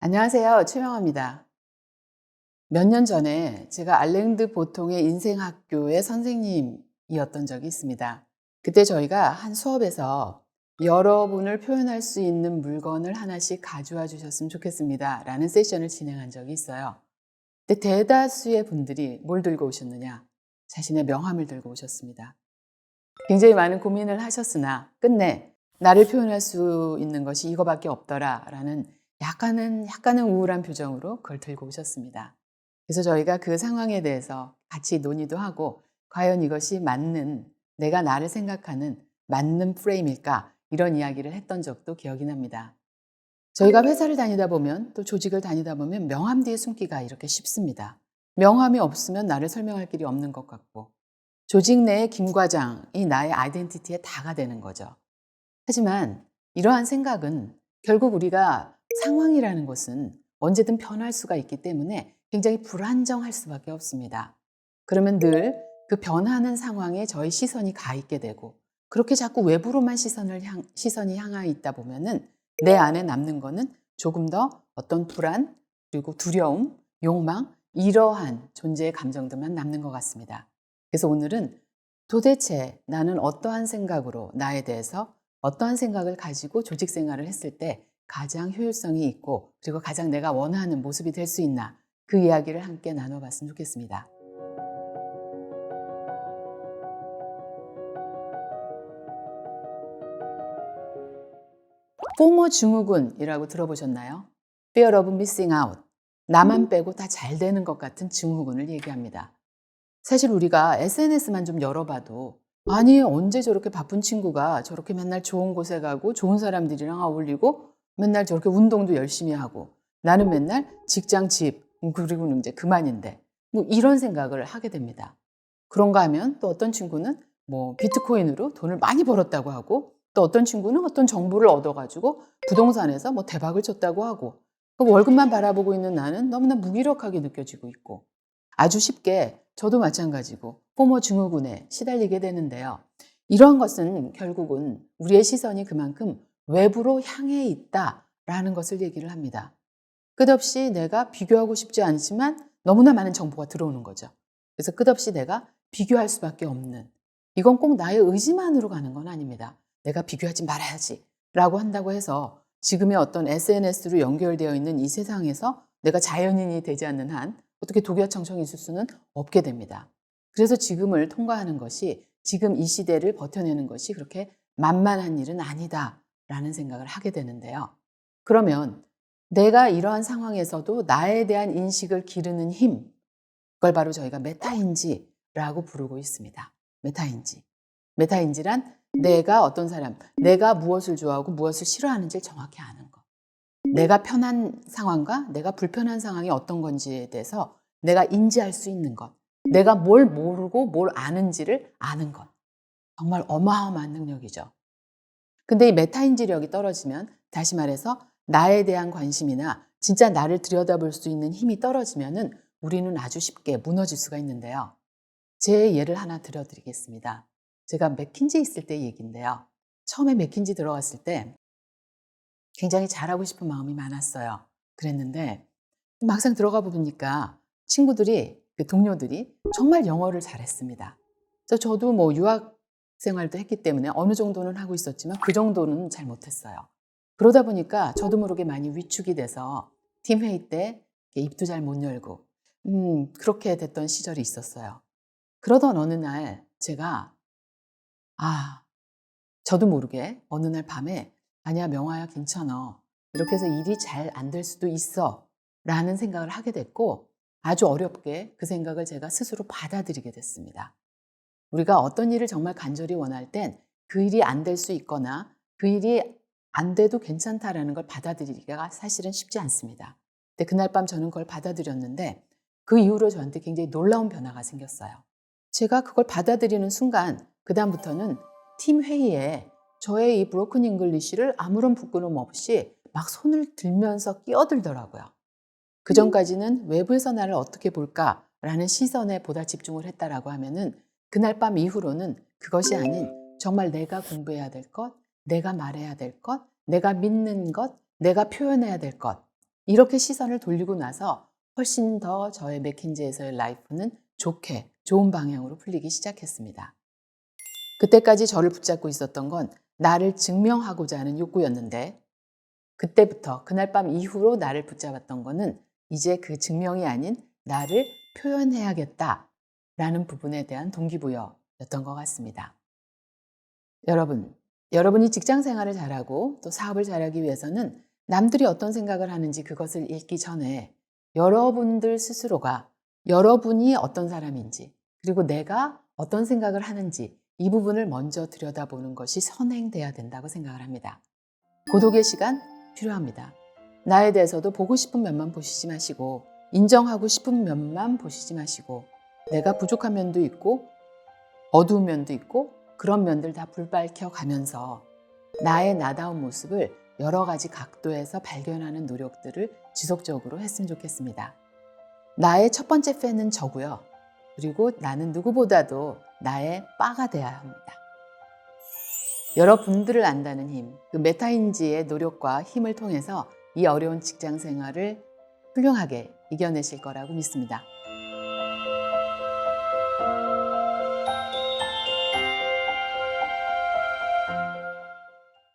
안녕하세요. 최명아입니다. 몇 년 전에 제가 알랭드 보통의 인생학교의 선생님이었던 적이 있습니다. 그때 저희가 한 수업에서 여러분을 표현할 수 있는 물건을 하나씩 가져와 주셨으면 좋겠습니다. 라는 세션을 진행한 적이 있어요. 근데 대다수의 분들이 뭘 들고 오셨느냐? 자신의 명함을 들고 오셨습니다. 굉장히 많은 고민을 하셨으나 끝내 나를 표현할 수 있는 것이 이거밖에 없더라 라는 약간은 우울한 표정으로 그걸 들고 오셨습니다. 그래서 저희가 그 상황에 대해서 같이 논의도 하고 과연 이것이 맞는 내가 나를 생각하는 맞는 프레임일까 이런 이야기를 했던 적도 기억이 납니다. 저희가 회사를 다니다 보면 또 조직을 다니다 보면 명함 뒤에 숨기가 이렇게 쉽습니다. 명함이 없으면 나를 설명할 길이 없는 것 같고 조직 내의 김 과장이 나의 아이덴티티의 다가 되는 거죠. 하지만 이러한 생각은 결국 우리가 상황이라는 것은 언제든 변할 수가 있기 때문에 굉장히 불안정할 수밖에 없습니다. 그러면 늘 그 변하는 상황에 저희 시선이 가 있게 되고 그렇게 자꾸 외부로만 시선이 향해 있다 보면은 내 안에 남는 거는 조금 더 어떤 불안, 그리고 두려움, 욕망, 이러한 존재의 감정들만 남는 것 같습니다. 그래서 오늘은 도대체 나는 어떠한 생각으로 나에 대해서 어떠한 생각을 가지고 조직 생활을 했을 때 가장 효율성이 있고 그리고 가장 내가 원하는 모습이 될 수 있나 그 이야기를 함께 나눠봤으면 좋겠습니다. 포모 증후군이라고 들어보셨나요? Fear of missing out. 나만 빼고 다 잘 되는 것 같은 증후군을 얘기합니다. 사실 우리가 SNS만 좀 열어봐도 아니 언제 저렇게 바쁜 친구가 저렇게 맨날 좋은 곳에 가고 좋은 사람들이랑 어울리고 맨날 저렇게 운동도 열심히 하고 나는 맨날 직장 집 그리고는 이제 그만인데 뭐 이런 생각을 하게 됩니다. 그런가 하면 또 어떤 친구는 뭐 비트코인으로 돈을 많이 벌었다고 하고 또 어떤 친구는 어떤 정보를 얻어가지고 부동산에서 뭐 대박을 쳤다고 하고 그 월급만 바라보고 있는 나는 너무나 무기력하게 느껴지고 있고 아주 쉽게 저도 마찬가지고 포모 증후군에 시달리게 되는데요. 이러한 것은 결국은 우리의 시선이 그만큼 외부로 향해 있다라는 것을 얘기를 합니다. 끝없이 내가 비교하고 싶지 않지만 너무나 많은 정보가 들어오는 거죠. 그래서 끝없이 내가 비교할 수밖에 없는 이건 꼭 나의 의지만으로 가는 건 아닙니다. 내가 비교하지 말아야지 라고 한다고 해서 지금의 어떤 SNS로 연결되어 있는 이 세상에서 내가 자연인이 되지 않는 한 어떻게 독야청청이 있을 수는 없게 됩니다. 그래서 지금을 통과하는 것이 지금 이 시대를 버텨내는 것이 그렇게 만만한 일은 아니다라는 생각을 하게 되는데요. 그러면 내가 이러한 상황에서도 나에 대한 인식을 기르는 힘, 그걸 바로 저희가 메타인지라고 부르고 있습니다. 메타인지. 메타인지란 내가 어떤 사람, 내가 무엇을 좋아하고 무엇을 싫어하는지를 정확히 아는 것. 내가 편한 상황과 내가 불편한 상황이 어떤 건지에 대해서 내가 인지할 수 있는 것. 내가 뭘 모르고 뭘 아는지를 아는 것. 정말 어마어마한 능력이죠. 근데 이 메타인지력이 떨어지면 다시 말해서 나에 대한 관심이나 진짜 나를 들여다볼 수 있는 힘이 떨어지면은 우리는 아주 쉽게 무너질 수가 있는데요. 제 예를 하나 들어드리겠습니다. 제가 맥킨지 있을 때 얘기인데요. 처음에 맥킨지 들어갔을 때 굉장히 잘하고 싶은 마음이 많았어요. 그랬는데 막상 들어가 보니까 친구들이, 그 동료들이 정말 영어를 잘했습니다. 그래서 저도 뭐 유학 생활도 했기 때문에 어느 정도는 하고 있었지만 그 정도는 잘 못했어요. 그러다 보니까 저도 모르게 많이 위축이 돼서 팀 회의 때 입도 잘 못 열고 그렇게 됐던 시절이 있었어요. 그러던 어느 날 제가 저도 모르게 어느 날 밤에 아니야 명아야 괜찮아. 이렇게 해서 일이 잘 안 될 수도 있어. 라는 생각을 하게 됐고 아주 어렵게 그 생각을 제가 스스로 받아들이게 됐습니다. 우리가 어떤 일을 정말 간절히 원할 땐 그 일이 안 될 수 있거나 그 일이 안 돼도 괜찮다라는 걸 받아들이기가 사실은 쉽지 않습니다. 근데 그날 밤 저는 그걸 받아들였는데 그 이후로 저한테 굉장히 놀라운 변화가 생겼어요. 제가 그걸 받아들이는 순간 그다음부터는 팀 회의에 저의 이 브로큰 잉글리시를 아무런 부끄럼 없이 막 손을 들면서 끼어들더라고요. 그전까지는 외부에서 나를 어떻게 볼까라는 시선에 보다 집중을 했다라고 하면은 그날 밤 이후로는 그것이 아닌 정말 내가 공부해야 될 것, 내가 말해야 될 것, 내가 믿는 것, 내가 표현해야 될 것, 이렇게 시선을 돌리고 나서 훨씬 더 저의 맥킨지에서의 라이프는 좋은 방향으로 풀리기 시작했습니다. 그때까지 저를 붙잡고 있었던 건 나를 증명하고자 하는 욕구였는데 그때부터 그날 밤 이후로 나를 붙잡았던 거는 이제 그 증명이 아닌 나를 표현해야겠다라는 부분에 대한 동기부여였던 것 같습니다. 여러분이 직장 생활을 잘하고 또 사업을 잘하기 위해서는 남들이 어떤 생각을 하는지 그것을 읽기 전에 여러분들 스스로가 여러분이 어떤 사람인지 그리고 내가 어떤 생각을 하는지 이 부분을 먼저 들여다보는 것이 선행돼야 된다고 생각을 합니다. 고독의 시간 필요합니다. 나에 대해서도 보고 싶은 면만 보시지 마시고 인정하고 싶은 면만 보시지 마시고 내가 부족한 면도 있고 어두운 면도 있고 그런 면들 다 불밝혀 가면서 나의 나다운 모습을 여러 가지 각도에서 발견하는 노력들을 지속적으로 했으면 좋겠습니다. 나의 첫 번째 팬은 저고요. 그리고 나는 누구보다도 나의 빠가 돼야 합니다. 여러분들을 안다는 힘, 그 메타인지의 노력과 힘을 통해서 이 어려운 직장 생활을 훌륭하게 이겨내실 거라고 믿습니다.